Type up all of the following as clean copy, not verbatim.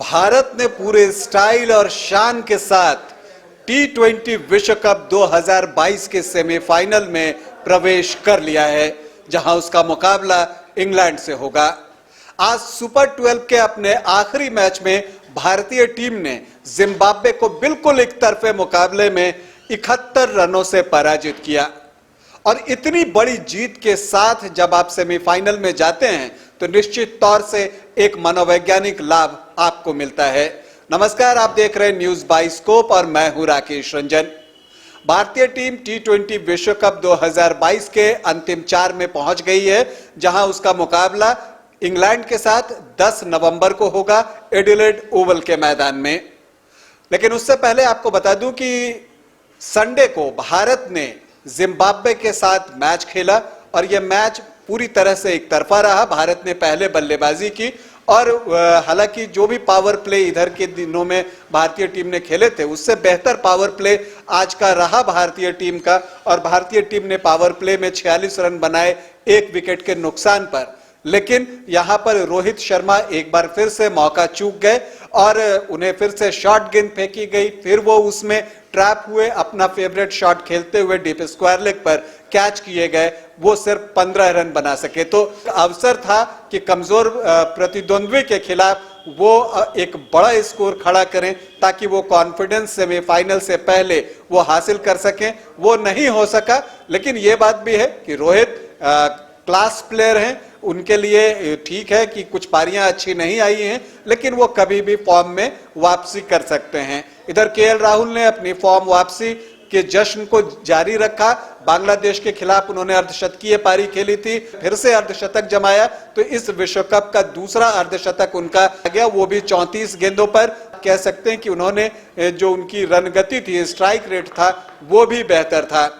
भारत ने पूरे स्टाइल और शान के साथ T20 विश्व कप 2022 के सेमीफाइनल में प्रवेश कर लिया है, जहां उसका मुकाबला इंग्लैंड से होगा। आज सुपर 12 के अपने आखिरी मैच में भारतीय टीम ने जिम्बाब्वे को बिल्कुल एक तरफे मुकाबले में 71 रनों से पराजित किया। और इतनी बड़ी जीत के साथ जब आप सेमीफाइनल में जाते हैं तो निश्चित तौर से एक मनोवैज्ञानिक लाभ आपको मिलता है। नमस्कार, आप देख रहे हैं न्यूज बाइस्कोप और मैं हूं राकेश रंजन। भारतीय टीम T20 विश्व कप 2022 के अंतिम 4 में पहुंच गई है, जहां उसका मुकाबला इंग्लैंड के साथ 10 नवंबर को होगा एडिलेड ओवल के मैदान में। लेकिन उससे पहले आपको बता दूं कि संडे को भारत ने जिम्बाब्वे के साथ मैच खेला और यह मैच पूरी तरह से एक तरफा रहा। भारत ने पहले बल्लेबाजी की और हालांकि जो भी पावर प्ले इधर के दिनों में भारतीय टीम ने खेले थे उससे बेहतर पावर प्ले आज का रहा भारतीय टीम का। और भारतीय टीम ने पावर प्ले में 46 रन बनाए 1 विकेट के नुकसान पर। लेकिन यहां पर रोहित शर्मा एक बार फिर से मौका चूक गए और उन्हें फिर से शॉर्ट गेंद फेंकी गई, फिर वो उसमें ट्रैप हुए, अपना फेवरेट शॉट खेलते हुए डीप स्क्वायर लेग पर कैच किए गए, वो सिर्फ 15 रन बना सके। तो अवसर था कि कमजोर प्रतिद्वंद्वी के खिलाफ वो एक बड़ा स्कोर खड़ा करें ताकि वो कॉन्फिडेंस सेमीफाइनल से पहले वो हासिल कर सकें। वो नहीं हो सका, लेकिन ये बात भी है कि रोहित क्लास प्लेयर हैं, उनके लिए ठीक है कि कुछ पारियां अच्छी नहीं आई हैं, लेकिन वो कभी भी फॉर्म में वापसी कर सकते हैं। इधर केएल राहुल ने अपनी फॉर्म वापसी के जश्न को जारी रखा। बांग्लादेश के खिलाफ उन्होंने अर्धशतकीय पारी खेली थी, फिर से अर्धशतक जमाया, तो इस विश्व कप का दूसरा अर्धशतक उनका आ गया, वो भी 34 गेंदों पर। कह सकते हैं कि उन्होंने जो उनकी रन गति थी, स्ट्राइक रेट था, वो भी बेहतर था।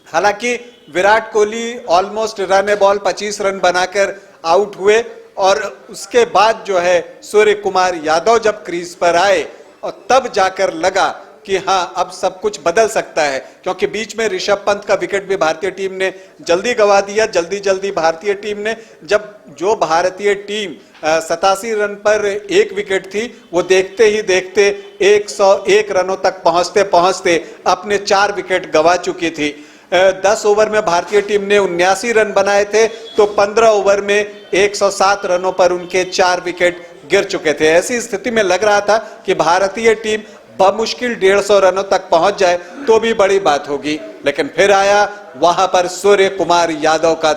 हालांकि विराट कोहली ऑलमोस्ट रन ए बॉल 25 रन बनाकर आउट हुए और उसके बाद जो है सूर्य कुमार यादव जब क्रीज पर आए और तब जाकर लगा कि हाँ, अब सब कुछ बदल सकता है, क्योंकि बीच में ऋषभ पंत का विकेट भी भारतीय टीम ने जल्दी गंवा दिया। जल्दी भारतीय टीम ने, जब जो भारतीय टीम 87 रन पर 1 विकेट थी, वो देखते ही देखते 101 रनों तक पहुंचते पहुंचते अपने 4 विकेट गंवा चुकी थी। 10 ओवर में भारतीय टीम ने 79 रन बनाए थे, तो 15 ओवर में 107 रनों पर उनके 4 विकेट गिर चुके थे। ऐसी स्थिति में लग रहा था कि भारतीय टीम बमुश्किल 150 रनों तक पहुंच जाए तो भी बड़ी बात होगी। लेकिन फिर आया वहां पर सूर्य कुमार यादव का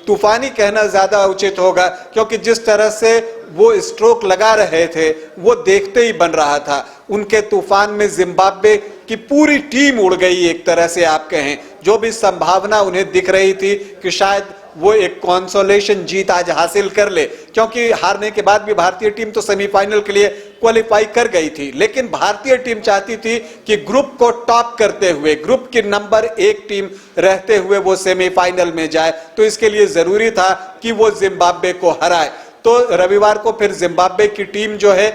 तूफानी कहना ज्यादा उचित होगा, क्योंकि जिस तरह से वो स्ट्रोक लगा रहे थे वो देखते ही बन रहा था। उनके तूफान में जिम्बाब्वे की पूरी टीम उड़ गई, एक तरह से आप कहें। जो भी संभावना उन्हें दिख रही थी कि शायद वो एक कंसोलेशन जीत आज हासिल कर ले, क्योंकि हारने के बाद भी भारतीय टीम तो सेमीफाइनल के लिए क्वालिफाई कर गई थी, लेकिन भारतीय टीम चाहती थी कि ग्रुप को टॉप करते हुए, ग्रुप की नंबर 1 टीम रहते हुए वो सेमीफाइनल में जाए। तो इसके लिए जरूरी था कि वो जिम्बाब्वे को हराए। तो रविवार को फिर जिम्बाब्वे की टीम जो है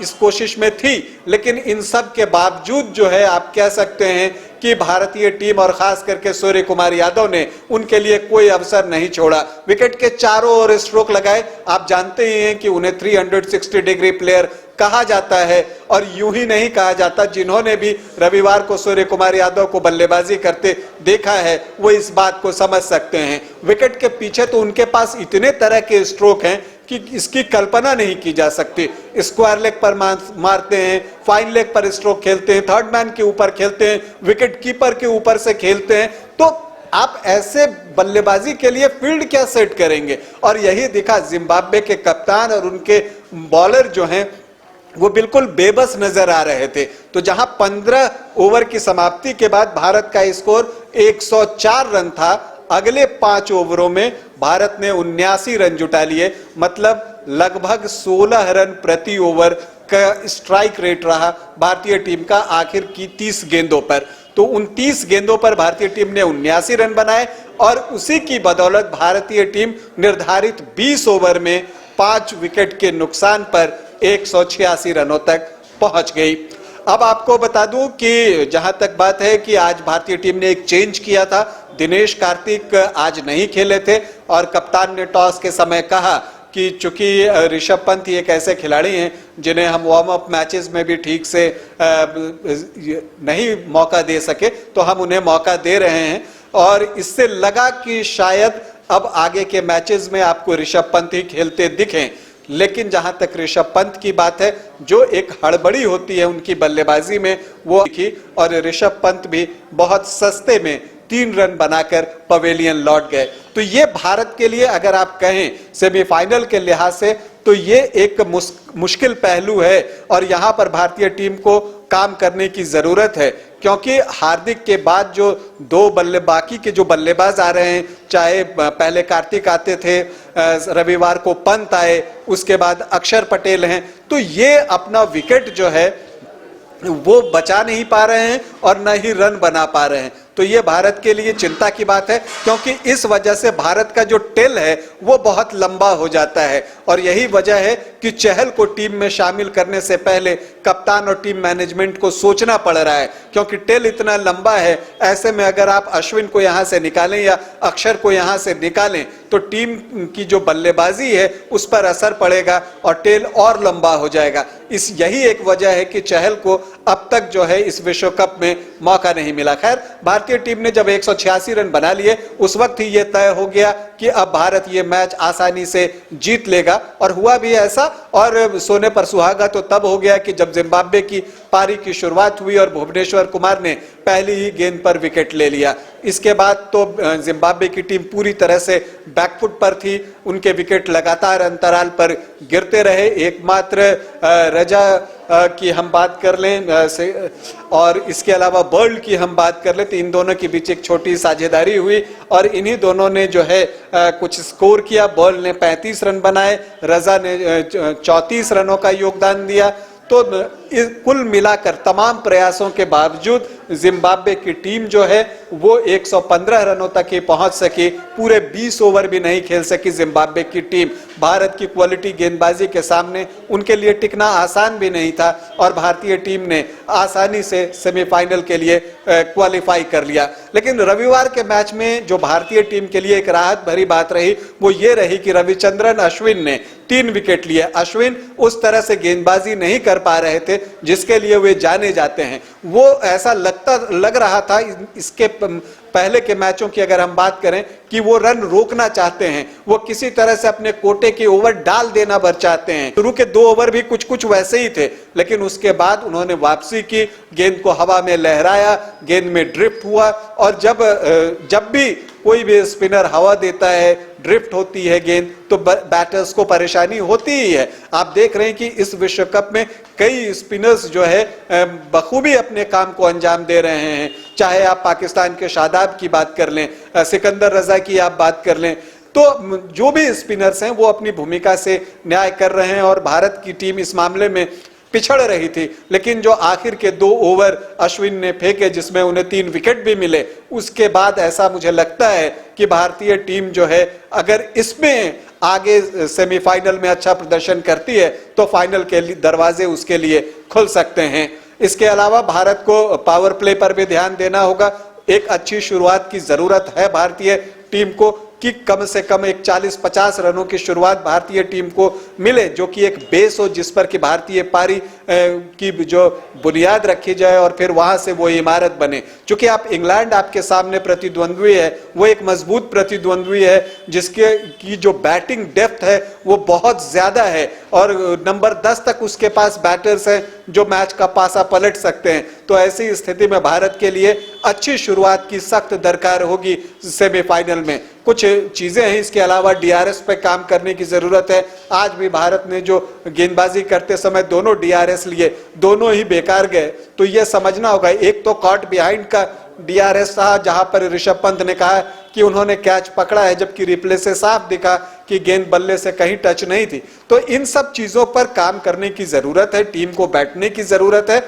इस कोशिश में थी, लेकिन इन सब के बावजूद जो है आप कह सकते हैं कि भारतीय टीम और खास करके सूर्य कुमार यादव ने उनके लिए कोई अवसर नहीं छोड़ा। विकेट के चारों ओर स्ट्रोक लगाए। आप जानते ही हैं कि उन्हें 360 डिग्री प्लेयर कहा जाता है, और यूं ही नहीं कहा जाता। जिन्होंने भी रविवार को सूर्य कुमार यादव को बल्लेबाजी करते देखा है वो इस बात को समझ सकते हैं। विकेट के पीछे तो उनके पास इतने तरह के स्ट्रोक हैं कि इसकी कल्पना नहीं की जा सकती। स्क्वायर लेग पर मारते हैं, फाइन लेग पर स्ट्रोक खेलते हैं, थर्ड मैन के ऊपर खेलते हैं, विकेट कीपर के ऊपर से खेलते हैं। तो आप ऐसे बल्लेबाजी के लिए फील्ड क्या सेट करेंगे? और यही दिखा, जिम्बाब्वे के कप्तान और उनके बॉलर जो हैं वो बिल्कुल बेबस नजर आ रहे थे। तो जहां 15 ओवर की समाप्ति के बाद भारत का स्कोर 104 रन था, अगले 5 ओवरों में भारत ने 79 रन जुटा लिए, मतलब लगभग 16 रन प्रति ओवर का स्ट्राइक रेट रहा भारतीय टीम का आखिर की 30 गेंदों पर। तो उन 30 गेंदों पर भारतीय टीम ने 79 रन बनाए और उसी की बदौलत भारतीय टीम निर्धारित 20 ओवर में 5 विकेट के नुकसान पर 186 रनों तक पहुंच गई। अब आपको बता दूं कि जहां तक बात है कि आज भारतीय टीम ने एक चेंज किया था। दिनेश कार्तिक आज नहीं खेले थे और कप्तान ने टॉस के समय कहा कि चूंकि ऋषभ पंत ही एक ऐसे खिलाड़ी हैं जिन्हें हम वार्म अप मैचेस में भी ठीक से नहीं मौका दे सके, तो हम उन्हें मौका दे रहे हैं और इससे लगा कि शायद अब आगे के मैचेस में आपको ऋषभ पंत ही खेलते दिखें। लेकिन जहां तक ऋषभ पंत की बात है, जो एक हड़बड़ी होती है उनकी बल्लेबाजी में वो दिखी और ऋषभ पंत भी बहुत सस्ते में 3 रन बनाकर पवेलियन लौट गए। तो ये भारत के लिए अगर आप कहें सेमीफाइनल के लिहाज से तो ये एक मुश्किल पहलू है और यहां पर भारतीय टीम को काम करने की जरूरत है, क्योंकि हार्दिक के बाद जो बाकी के जो बल्लेबाज आ रहे हैं, चाहे पहले कार्तिक आते थे, रविवार को पंत आए, उसके बाद अक्षर पटेल हैं, तो ये अपना विकेट जो है वो बचा नहीं पा रहे हैं और न ही रन बना पा रहे हैं। तो ये भारत के लिए चिंता की बात है, क्योंकि इस वजह से भारत का जो टेल है वो बहुत लंबा हो जाता है और यही वजह है कि चहल को टीम में शामिल करने से पहले कप्तान और टीम मैनेजमेंट को सोचना पड़ रहा है, क्योंकि टेल इतना लंबा है। ऐसे में अगर आप अश्विन को यहां से निकालें या अक्षर को यहां से निकालें तो टीम की जो बल्लेबाजी है उस पर असर पड़ेगा और टेल और लंबा हो जाएगा। यही एक वजह है कि चहल को अब तक जो है इस विश्व कप में मौका नहीं मिला। खैर, भारतीय टीम ने जब 186 रन बना लिए उस वक्त ही यह तय हो गया कि अब भारत ये मैच आसानी से जीत लेगा और हुआ भी ऐसा। और सोने पर सुहागा तो तब हो गया कि जब जिम्बाब्वे की पारी की शुरुआत हुई और भुवनेश्वर कुमार ने पहली ही गेंद पर विकेट ले लिया। इसके बाद तो जिम्बाब्वे की टीम पूरी तरह से बैकफुट पर थी, उनके विकेट लगातार अंतराल पर गिरते रहे। एकमात्र रजा की हम बात कर लें और इसके अलावा बर्ल की हम बात कर लें तो इन दोनों के बीच एक छोटी साझेदारी हुई और इन्हीं दोनों ने जो है कुछ स्कोर किया। बर्ल ने 35 रन बनाए, रजा ने 34 रनों का योगदान दिया। तो कुल मिलाकर तमाम प्रयासों के बावजूद जिम्बाब्वे की टीम जो है वो 115 रनों तक ही पहुंच सकी, पूरे 20 ओवर भी नहीं खेल सकी जिम्बाब्वे की टीम। भारत की क्वालिटी गेंदबाजी के सामने उनके लिए टिकना आसान भी नहीं था और भारतीय टीम ने आसानी से सेमीफाइनल के लिए क्वालिफाई कर लिया। लेकिन रविवार के मैच में जो भारतीय टीम के लिए एक राहत भरी बात रही वो ये रही कि रविचंद्रन अश्विन ने 3 विकेट लिए। अश्विन उस तरह से गेंदबाजी नहीं कर पा रहे थे जिसके लिए वे जाने जाते हैं। वो ऐसा लग रहा था इसके पहले के मैचों की अगर हम बात करें कि वो रन रोकना चाहते हैं, वो किसी तरह से अपने कोटे के ओवर डाल देना भर चाहते हैं। शुरू के 2 ओवर भी कुछ वैसे ही थे, लेकिन उसके बाद उन्होंने वापसी की, गेंद को हवा में लहराया, गेंद में ड्रिफ्ट हुआ और जब भी कोई भी स्पिनर हवा देता है, ड्रिफ्ट होती है गेंद, तो बैटर्स को परेशानी होती ही है। आप देख रहे हैं कि इस विश्व कप में कई स्पिनर्स जो है बखूबी अपने काम को अंजाम दे रहे हैं। चाहे आप पाकिस्तान के शादाब की बात कर लें, सिकंदर रजा की आप बात कर लें, तो जो भी स्पिनर्स हैं वो अपनी भूमिका से न्याय कर रहे हैं और भारत की टीम इस मामले में पिछड़ रही थी। लेकिन जो आखिर के 2 ओवर अश्विन ने फेंके जिसमें उन्हें 3 विकेट भी मिले, उसके बाद ऐसा मुझे लगता है कि भारतीय टीम जो है अगर इसमें आगे सेमीफाइनल में अच्छा प्रदर्शन करती है तो फाइनल के दरवाजे उसके लिए खुल सकते हैं। इसके अलावा भारत को पावर प्ले पर भी ध्यान देना होगा। एक अच्छी शुरुआत की जरूरत है भारतीय टीम को कि कम से कम एक 40-50 रनों की शुरुआत भारतीय टीम को मिले, जो कि एक बेस हो जिस पर कि भारतीय पारी की जो बुनियाद रखी जाए और फिर वहां से वो इमारत बने। क्योंकि आप इंग्लैंड आपके सामने प्रतिद्वंद्वी है, वो एक मजबूत प्रतिद्वंद्वी है जिसके की जो बैटिंग डेप्थ है वो बहुत ज्यादा है और नंबर 10 तक उसके पास बैटर्स हैं जो मैच का पासा पलट सकते हैं। तो ऐसी स्थिति में भारत के लिए अच्छी शुरुआत की सख्त दरकार होगी सेमीफाइनल में। कुछ चीजें हैं इसके अलावा डीआरएस पे काम करने की जरूरत है। आज भी भारत ने जो गेंदबाजी करते समय दोनों डीआरएस लिए, दोनों ही बेकार गए। तो यह समझना होगा, एक तो कॉट बिहाइंड का डीआरएस था जहां पर ऋषभ पंत ने कहा कि उन्होंने कैच पकड़ा है, जबकि रिप्ले से साफ दिखा कि गेंद बल्ले से कहीं टच नहीं थी। तो इन सब चीजों पर काम करने की जरूरत है, टीम को बैठने की जरूरत है।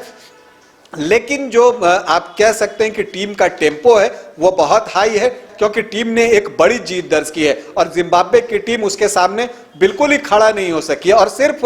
लेकिन जो आप कह सकते हैं कि टीम का टेम्पो है वो बहुत हाई है, क्योंकि टीम ने एक बड़ी जीत दर्ज की है और जिम्बाब्वे की टीम उसके सामने बिल्कुल ही खड़ा नहीं हो सकी। और सिर्फ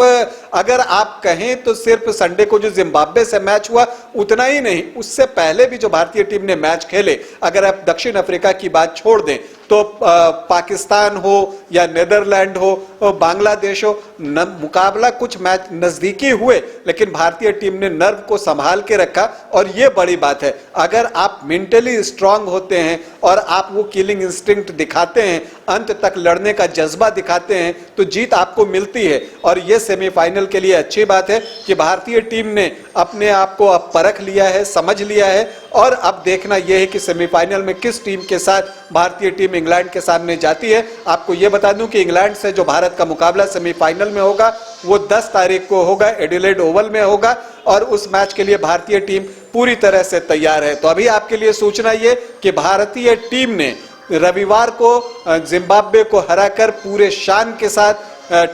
अगर आप कहें तो सिर्फ संडे को जो जिम्बाब्वे से मैच हुआ उतना ही नहीं, उससे पहले भी जो भारतीय टीम ने मैच खेले, अगर आप दक्षिण अफ्रीका की बात छोड़ दें तो पाकिस्तान हो या नीदरलैंड हो, बांग्लादेश हो, मुकाबला कुछ मैच नजदीकी हुए, लेकिन भारतीय टीम ने नर्व को संभाल के रखा। और ये बड़ी बात है, अगर आप मेंटली स्ट्रांग होते हैं और आप वो किलिंग इंस्टिंक्ट दिखाते हैं, अंत तक लड़ने का जज्बा दिखाते हैं, तो जीत आपको मिलती है। और ये सेमीफाइनल के लिए अच्छी बात है कि भारतीय टीम ने अपने आप को अब परख लिया है, समझ लिया है। और अब देखना यह है कि सेमीफाइनल में किस टीम के साथ भारतीय टीम इंग्लैंड के सामने जाती है। आपको यह बता दूं कि इंग्लैंड से जो भारत का मुकाबला सेमीफाइनल में होगा वो 10 तारीख को होगा, एडिलेड ओवल में होगा। और उस मैच के लिए भारतीय टीम पूरी तरह से तैयार है। तो अभी आपके लिए सूचना ये कि भारतीय टीम ने रविवार को जिम्बाब्वे को हराकर पूरे शान के साथ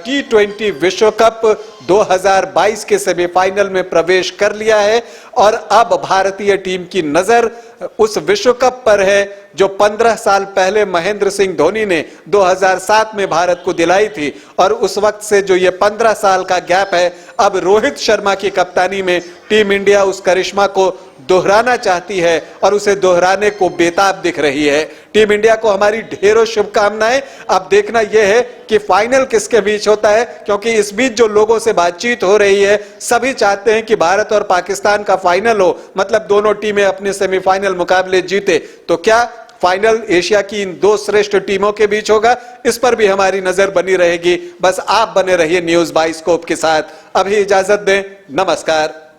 T20 विश्व कप 2022 के सेमीफाइनल में प्रवेश कर लिया है। और अब भारतीय टीम की नजर उस विश्व कप पर है जो 15 साल पहले महेंद्र सिंह धोनी ने 2007 में भारत को दिलाई थी। और उस वक्त से जो ये 15 साल का गैप है, अब रोहित शर्मा की कप्तानी में टीम इंडिया उस करिश्मा को दोहराना चाहती है और उसे दोहराने को बेताब दिख रही है। टीम इंडिया को हमारी ढेरों शुभकामनाएं। अब देखना यह है कि फाइनल किसके बीच होता है, क्योंकि इस बीच जो लोगों से बातचीत हो रही है, सभी चाहते हैं कि भारत और पाकिस्तान का फाइनल हो, मतलब दोनों टीमें अपने सेमीफाइनल मुकाबले जीते। तो क्या फाइनल एशिया की इन दो श्रेष्ठ टीमों के बीच होगा? इस पर भी हमारी नजर बनी रहेगी। बस आप बने रहिए न्यूज़ बाइस्कोप के साथ। अभी इजाजत दें, नमस्कार।